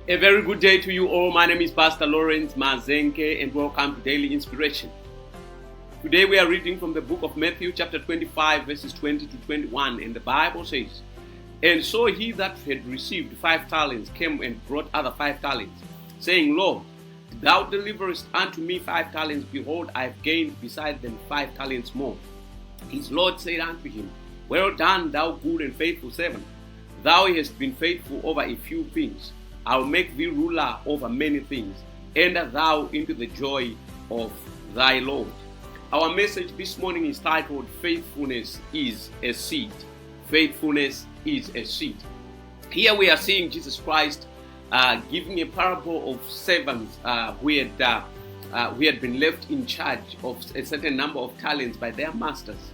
A very good day to you all. My name is Pastor Lawrence Mazenge and welcome to Daily Inspiration. Today we are reading from the book of Matthew chapter 25 verses 20 to 21, and the Bible says, "And so he that had received 5 talents came and brought other 5 talents, saying, Lord, thou deliverest unto me 5 talents. Behold, I have gained beside them 5 talents more. His Lord said unto him, Well done, thou good and faithful servant. Thou hast been faithful over a few things. I will make thee ruler over many things. Enter thou into the joy of thy Lord." Our message this morning is titled, Faithfulness is a Seed. Faithfulness is a seed. Here we are seeing Jesus Christ giving a parable of servants who had been left in charge of a certain number of talents by their masters.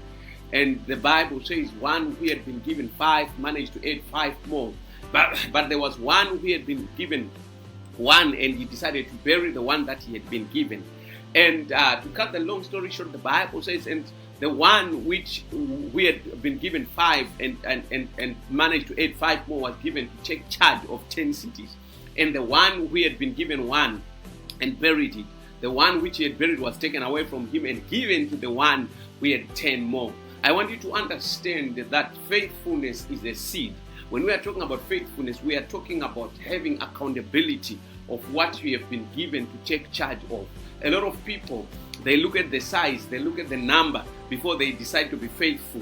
And the Bible says one who had been given 5 managed to add 5 more. But there was one who had been given 1 and he decided to bury the one that he had been given. And to cut the long story short, the Bible says, and the one who had been given 5 and managed to add 5 more was given to take charge of 10 cities. And the one who had been given 1 and buried it, the one which he had buried was taken away from him and given to the one who had 10 more. I want you to understand that faithfulness is a seed. When we are talking about faithfulness, we are talking about having accountability of what you have been given to take charge of. A lot of people, they look at the size, they look at the number before they decide to be faithful.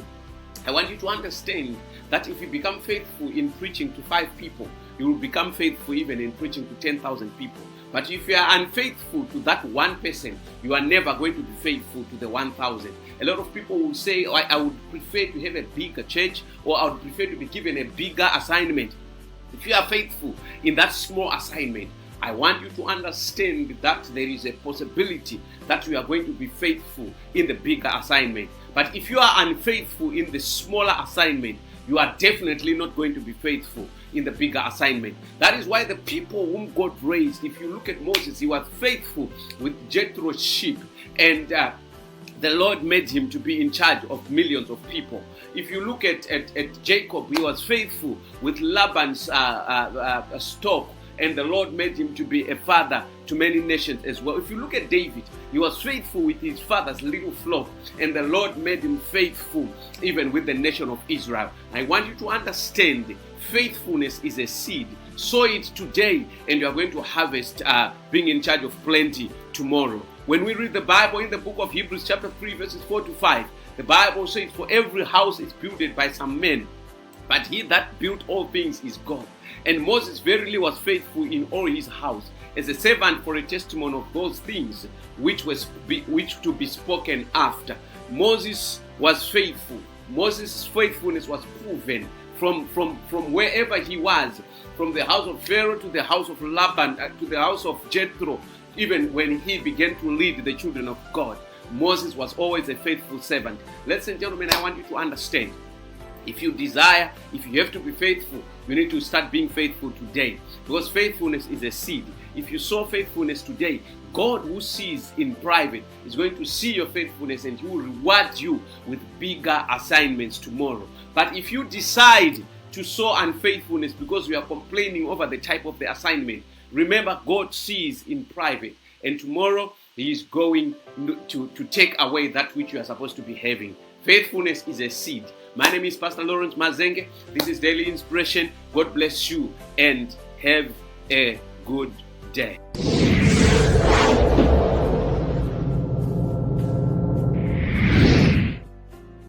I want you to understand that if you become faithful in preaching to 5 people, you will become faithful even in preaching to 10,000 people. But if you are unfaithful to that one person, you are never going to be faithful to the 1,000. A lot of people will say, I would prefer to have a bigger church, or I would prefer to be given a bigger assignment. If you are faithful in that small assignment, I want you to understand that there is a possibility that you are going to be faithful in the bigger assignment. But if you are unfaithful in the smaller assignment, you are definitely not going to be faithful in the bigger assignment. That is why the people whom God raised, if you look at Moses, he was faithful with Jethro's sheep, and the Lord made him to be in charge of millions of people. If you look at Jacob, he was faithful with Laban's stock, and the Lord made him to be a father to many nations as well. If you look at David, he was faithful with his father's little flock, and the Lord made him faithful even with the nation of Israel. I want you to understand, faithfulness is a seed. Sow it today, and you are going to harvest being in charge of plenty tomorrow. When we read the Bible in the book of Hebrews chapter 3 verses 4 to 5, the Bible says, "For every house is builded by some men, but he that built all things is God. And Moses verily was faithful in all his house, as a servant for a testimony of those things which to be spoken after." Moses was faithful. Moses' faithfulness was proven from wherever he was, from the house of Pharaoh to the house of Laban, to the house of Jethro. Even when he began to lead the children of God, Moses was always a faithful servant. Ladies and gentlemen, I want you to understand, if you have to be faithful, you need to start being faithful today, because faithfulness is a seed. If you sow faithfulness today, God, who sees in private, is going to see your faithfulness, and he will reward you with bigger assignments tomorrow. But if you decide to sow unfaithfulness because you are complaining over the type of the assignment, remember, God sees in private, and tomorrow he is going to take away that which you are supposed to be having. Faithfulness is a seed. My name is Pastor Lawrence Mazenge. This is Daily Inspiration. God bless you and have a good day.